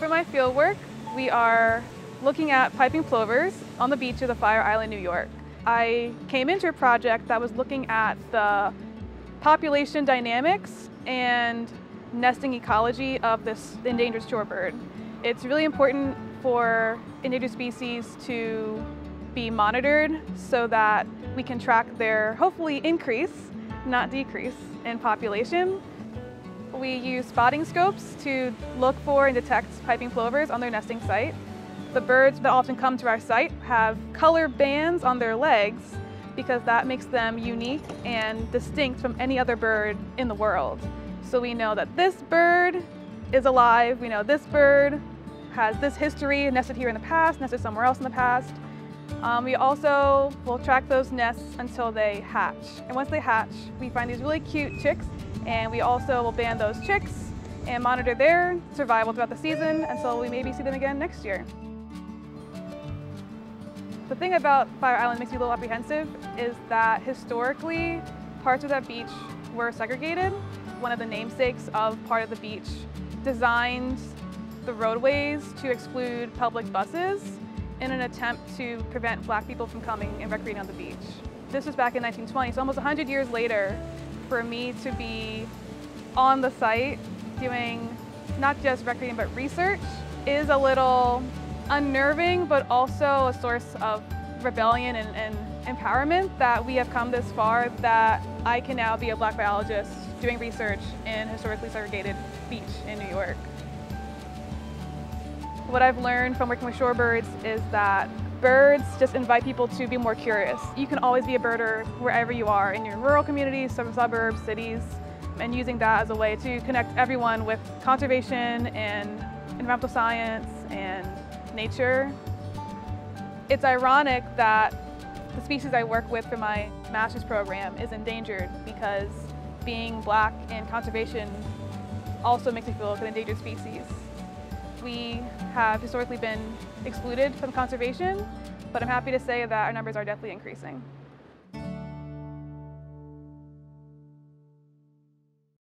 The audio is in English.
For my fieldwork, we are looking at piping plovers on the beach of the Fire Island, New York. I came into a project that was looking at the population dynamics and nesting ecology of this endangered shorebird. It's really important for endangered species to be monitored so that we can track their, hopefully, increase, not decrease, in population. We use spotting scopes to look for and detect piping plovers on their nesting site. The birds that often come to our site have color bands on their legs because that makes them unique and distinct from any other bird in the world. So we know that this bird is alive, we know this bird has this history, nested here in the past, nested somewhere else in the past. We also will track those nests until they hatch. And once they hatch, we find these really cute chicks, and we also will band those chicks and monitor their survival throughout the season until we maybe see them again next year. The thing about Fire Island makes me a little apprehensive is that historically, parts of that beach were segregated. One of the namesakes of part of the beach designed the roadways to exclude public buses in an attempt to prevent Black people from coming and recreating on the beach. This was back in 1920, so almost 100 years later, for me to be on the site doing not just recreating but research is a little unnerving, but also a source of rebellion and empowerment that we have come this far that I can now be a Black biologist doing research in historically segregated beach in New York. What I've learned from working with shorebirds is that birds just invite people to be more curious. You can always be a birder wherever you are, in your rural communities, suburbs, cities, and using that as a way to connect everyone with conservation and environmental science and nature. It's ironic that the species I work with for my master's program is endangered because being Black in conservation also makes me feel like an endangered species. We have historically been excluded from conservation, but I'm happy to say that our numbers are definitely increasing.